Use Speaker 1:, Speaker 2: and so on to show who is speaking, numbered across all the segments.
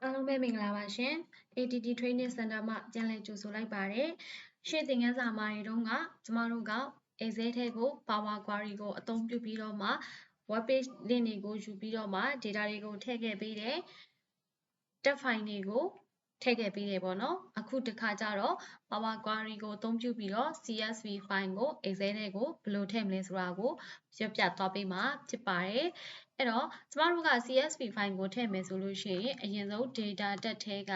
Speaker 1: အားလုံးပဲမင်္ဂလာပါရှင် ATT Training Center မှာပြန်လည်ကြိုဆိုလိုက်ပါတယ်ရှေ့သင်ခန်းစာမှာတွေတုန်းကကျမတို့က Excel ထဲကို Power Query ကိုအသုံးပြုပြီးတော့မှ web page link တွေကိုယူပြီးတော့မှ data တွေကိုထည့်ခဲ့ပေးတယ် tab file တွေကိုထည့်ခဲ့ပေးတယ်ပေါ့နော်အခုတစ်ခါကျတော့ Power Query ကိုအသုံးပြုပြီးတော့ CSV file ကို Excel ထဲကိုဘယ်လိုထည့်မလဲဆိုတာကိုပြောပြသွားပေးမှာဖြစ်ပါတယ်အဲ့တော့ကျမတို့က CSV file ကိုထည့်မယ်ဆိုလို့ရှိရင်အရင်ဆုံး data တက်ထဲက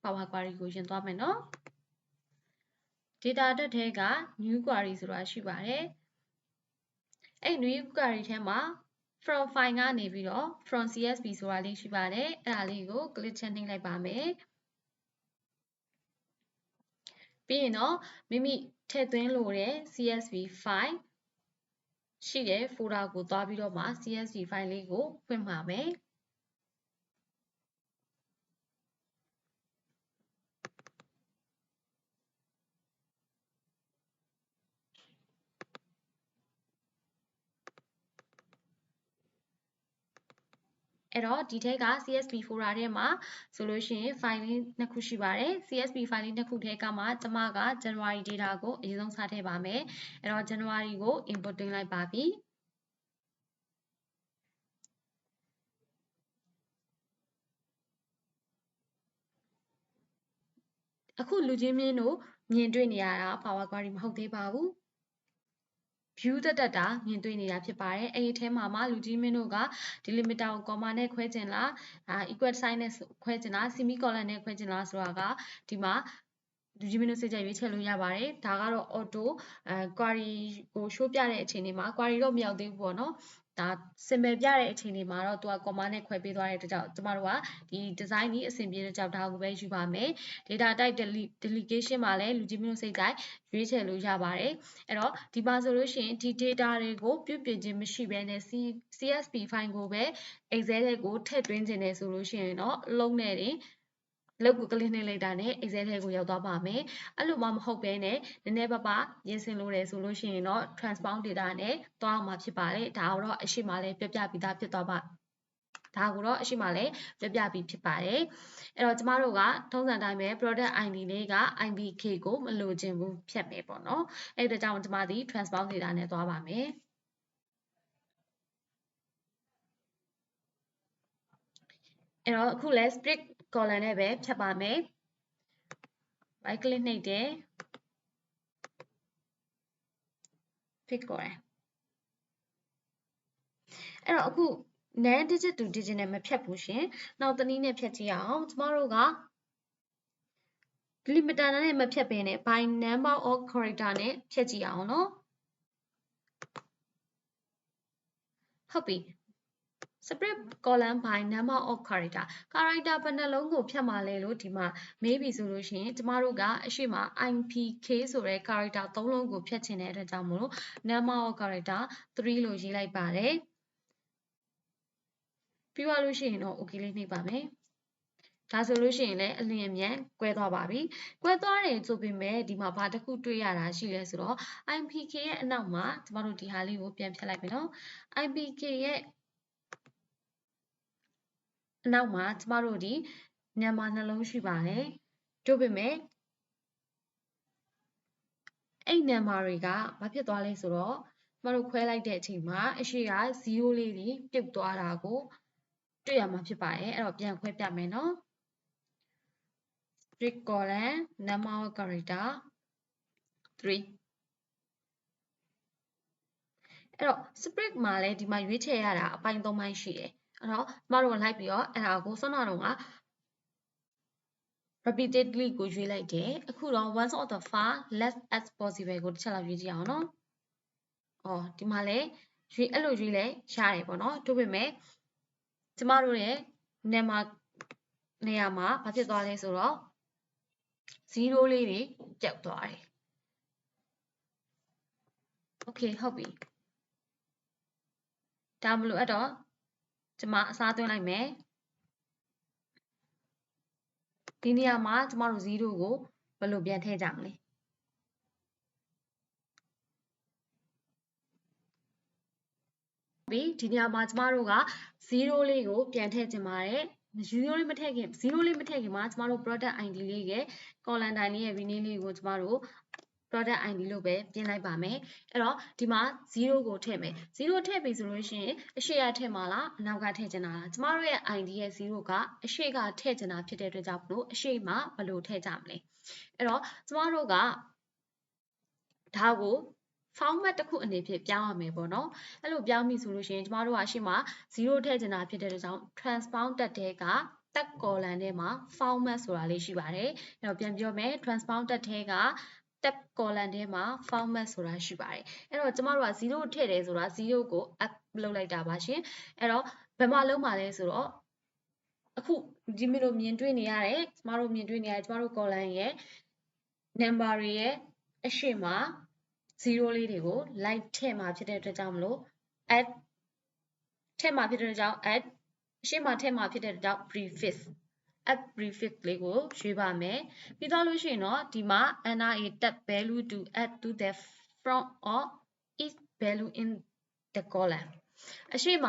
Speaker 1: Power Query ကိုရင်သွားမယ်နော် data တက်ထဲက new query ဆိုတာရှိပါတယ်အဲ့ new query ထဲမှာ from file ကနေပြီးတော့ from CSV ဆိုတာလေးရှိပါတယ်အဲ့ဒါလေးကို click ချက်နှိပ်လိုက်ပါမယ်ပြီးရင်တော့မိမိထည့်သွင်းလိုတဲ့ CSV file ရှိတဲ့ folder ကိုသွားပြီးတော့မှ CSV file လေးကိုဖွင့်ပါမယ်အဲ့တော့ဒီထက်က CSV folder ထဲမှာဆိုလို့ရှိရင် file လေးနှစ်ခုရှိပါတယ် CSV file လေးနှစ်ခုထဲကမှကျမက January data ကိုအရင်ဆုံးစထည့်ပါမယ်အဲ့တော့ January ကို import သွင်းလိုက်ပါပြီအခုလူချင်းမင်းတို့မြင်တွေ့နေရတာ Power Query မဟုတ်သေးပါဘူး view တက်တာမြင်တွေ့နေတာဖြစ်ပါတယ်အဲ့ဒီထဲမှာမှလူကြီးမင်းတို့က delimiter ကို comma နဲ့ခွဲချင်လားequal sign နဲ့ခွဲချင်လား semicolon နဲ့ခွဲချင်လားဆိုတာကဒီမှာလူကြီးမင်းတို့စိတ်ကြိုက်ရွေးချယ်လို့ရပါတယ်ဒါကတော့ auto query ကို show ပြတဲ့အချိန်လေးမှာ query တော့မရောက်သေးဘူးပေါ့နော်ဒါ symbol ပြတဲ့အချိန်လေးမှာတော့သူက comma နဲ့ခွဲပေးသွားတဲ့အတွက်ကြောင့်ကျမတို့ကဒီ design ကြီးအဆင်ပြေတဲ့ကြောင့်ဒါကိုပဲယူပါမယ် data type delegation မှာလည်းလူကြီးမင်းတို့စိတ်ကြိုက်ရွေးချယ်လို့ရပါတယ်အဲ့တော့ဒီမှာဆိုလို့ရှိရင်ဒီ data တွေကိုပြုပြင်ခြင်းမရှိဘဲနဲ့ CSV file ကိုပဲ Excel ထဲကိုထည့်သွင်းခြင်းနဲ့ဆိုလို့ရှိရင်တော့အလုံးနဲ့တင်လောက်ကို click နှိပ်လိုက်တာနဲ့ Excel ထဲကိုရောက်သွားပါမယ်အဲ့လိုမှမဟုတ်ဘဲနဲ့နည်းနည်းပါးပါးပြင်ဆင်လို့တယ်ဆိုလို့ရှိရင်တော့ transform data နဲ့သွားအောင်မှာဖြစ်ပါတယ်ဒါတော့အရှိမလည်းပြပြပြီးသားဖြစ်သွားပါဒါကိုတော့အရှိမလည်းပြပြပြီးဖြစ်ပါတယ်အဲ့တော့ကျမတို့ကထုံးစံတိုင်းပဲ product ID လေးက IBK ကိုမလိုချင်ဘူးဖြတ်မယ်ပေါ့နော်အဲ့ဒါကြောင့်ကျမဒီ transform data နဲ့သွားပါမယ်အဲ့တော့အခုလဲ split column နဲ့ပဲဖြတ်ပါမယ် right click နှိပ်တယ် split column အဲ့တော့အခု non digit to digit နဲ့မဖြတ်ဘူးရှင်နောက်တစ်နည်းနဲ့ဖြတ်ကြည့်အောင်ကျမတို့က delimiter နဲ့မဖြတ်ဘဲနဲ့ by number of character နဲ့ဖြတ်ကြည့်အောင်နော်ဟုတ်ပြီ split column by number of character ဘယ်နှလုံးကိုဖြတ်မှာလဲလို့ဒီမှာမေးပြီဆိုလို့ရှိရင်ကျမတို့ကအရှိမ IPK ဆိုတဲ့ character 3လုံးကိုဖြတ်ချင်တဲ့အတွက်ကြောင့်မို့လို့ number of character 3လို့ရေးလိုက်ပါတယ်ပြီးသွားလို့ရှိရင်တော့ okay လေးနှိပ်ပါမယ်ဒါဆိုလို့ရှိရင်လည်းအလျင်အမြန်ကွဲသွားပါပြီကွဲသွားတယ်ဆိုပေမဲ့ဒီမှာဘာတစ်ခုတွေ့ရတာရှိလဲဆိုတော့ IPK ရဲ့အနောက်မှာကျမတို့ဒီဟာလေးကိုပြန်ဖြတ်လိုက်မယ်နော် IPK ရဲ့အနောက်မှာကျမတို့ဒီမြန်မာနှလုံးရှိပါတယ်တို့ပေမဲ့အဲ့မြန်မာတွေကဘာဖြစ်သွားလဲဆိုတော့ကျမတို့ခွဲလိုက်တဲ့အချိန်မှာအရှိက0လေးတွေပြုတ်သွားတာကိုတွေ့ရမှာဖြစ်ပါတယ်အဲ့တော့ပြန်ခွဲပြမယ်နော် split column number of character 3အဲ့တော့ split မှာလည်းဒီမှာရွေးချယ်ရတာအပိုင်း3ပိုင်းရှိတယ်အဲ့တော့ကျမတို့လိုက်ပြီးတော့အဲ့ဒါကိုစောနတော့က repeatedly ကိုရွေးလိုက်တယ်အခုတော့ once of the far less as possible ကိုတစ်ချက်လောက်ရွေးကြည့်အောင်နော်အော်ဒီမှာလည်းအဲ့လိုရွေးလဲရတယ်ပေါ့နော်တို့ပေမဲ့ကျမတို့ရဲ့နေရာမှာဘာဖြစ်သွားလဲဆိုတော့0လေးတွေပျောက်သွားတယ်โอเคဟုတ်ပြီဒါမလို့အဲ့တော့ကျမအစားသွင်းလိုက်မယ်ဒီနေရာမှာကျမတို့0ကိုဘယ်လိုပြန်ထည့်ကြမလဲဒီနေရာမှာကျမတို့က0လေးကိုပြန်ထည့်ခြင်းပါတယ် 0 လေးမထည့်ခင်0လေးမထည့်ခင်မှာကျမတို့ product ID လေးရဲ့ column တိုင်းလေးရဲ့ rename လေးကိုကျမတို့ product ID လို့ပဲပြင်လိုက်ပါမယ်အဲ့တော့ဒီမှာ0ကိုထည့်မယ်0ထည့်ပြီဆိုလို့ရှိရင်အရှေ့ကထည့်မှာလားအနောက်ကထည့်ချင်တာလားကျမတို့ရဲ့ ID ရဲ့0ကအရှေ့ကထည့်ချင်တာဖြစ်တဲ့အတွက်ကြောင့်မလို့အရှေ့မှာဘယ်လိုထည့်ကြမလဲအဲ့တော့ကျမတို့ကဒါကို format တစ်ခုအနေဖြင့်ပြောင်းရမယ်ပေါ့နော်အဲ့လိုပြောင်းပြီဆိုလို့ရှိရင်ကျမတို့ကရှေ့မှာ0ထည့်ချင်တာဖြစ်တဲ့အတွက်ကြောင့် transbound တက်တဲ့ကတက် column ထဲမှာ format ဆိုတာလေးရှိပါတယ်အဲ့တော့ပြန်ပြောမယ် transbound တက်တဲ့ကtab column ထဲမှာ format ဆိုတာရှိပါတယ်အဲ့တော့ကျမတို့က0ထည့်တယ်ဆိုတာ0ကို up လုပ်လိုက်တာပါရှင်အဲ့တော့ဘယ်မှာလုံးပါလဲဆိုတော့အခုဒီမျိုးလိုမြင်တွေ့နေရတယ်ကျမတို့မြင်တွေ့နေရတယ်ကျမတို့ column ရဲ့ number တွေရဲ့အရှိမ0လေးတွေကို like ထည့်မှာဖြစ်တဲ့အတွက်ကြောင့်မလို့ add ထည့်မှာဖြစ်တဲ့အတွက်ကြောင့် add အရှိမထည့်မှာဖြစ်တဲ့အတွက်ကြောင့် prefix add prefix လေးကိုရွေးပါမယ်ပြီးတော့လို့ရှိရင်တော့ဒီမှာ NRA tab value to add to the front or each value in the column အရှိမ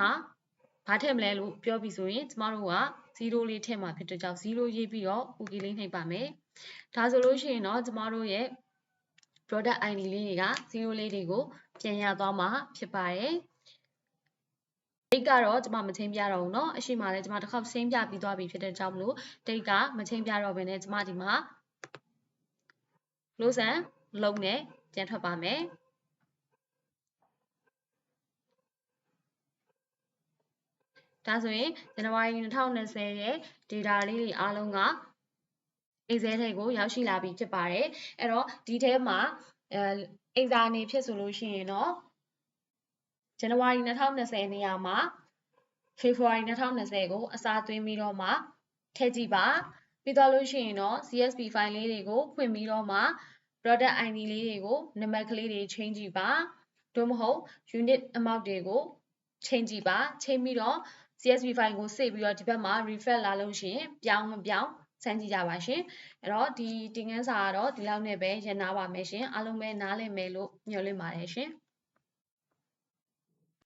Speaker 1: ဘာထည့်မလဲလို့ပြောပြီးဆိုရင်ကျမတို့က0လေးထည့်မှာဖြစ်တဲ့ကြောင့်0ရေးပြီးတော့ OK လေးနှိပ်ပါမယ်ဒါဆိုလို့ရှိရင်တော့ကျမတို့ရဲ့ product ID လေးတွေက0လေးတွေကိုပြန်ရသွားမှာဖြစ်ပါတယ်date ကတော့ကျမမချင်းပြတော့ဘူးเนาะအရှိမလည်းကျမတစ်ခေါက်ချင်းပြပြီးသွားပြီဖြစ်တဲ့ကြောင့်မလို့ date ကမချင်းပြတော့ဘဲနဲ့ကျမဒီမှာ close and လုံးနဲ့ပြန်ထွက်ပါမယ်ဒါဆိုရင်ဇန်နဝါရီ2020ရဲ့ data လေးတွေအားလုံးက Excel ထဲကိုရောက်ရှိလာပြီဖြစ်ပါတယ်အဲ့တော့ဒီထဲမှာexam နေဖြစ်ဆိုလို့ရှိရင်တော့ဇန်နဝါရီ2020နေရာမှာဖေဖော်ဝါရီ2020ကိုအစားသွင်းပြီးတော့မှထည့်ကြည့်ပါပြီးတော့လို့ရှိရင်တော့ CSV file လေးတွေကိုဖွင့်ပြီးတော့မှ product ID လေးတွေကိုနံပါတ်ကလေးတွေချိန်ကြည့်ပါသို့မဟုတ် unit amount တွေကိုချိန်ကြည့်ပါချိန်ပြီးတော့ CSV file ကိုစေ့ပြီးတော့ဒီဘက်မှာ refresh လာလို့ရှိရင်ပြောင်းမပြောင်းစမ်းကြည့်ကြပါရှင်အဲ့တော့ဒီတင်ခန်းစာကတော့ဒီလောက်နဲ့ပဲရန်နာပါမယ်ရှင်အားလုံးပဲနားလည်မယ်လို့ညွှန်လင့်ပါတယ်ရှင်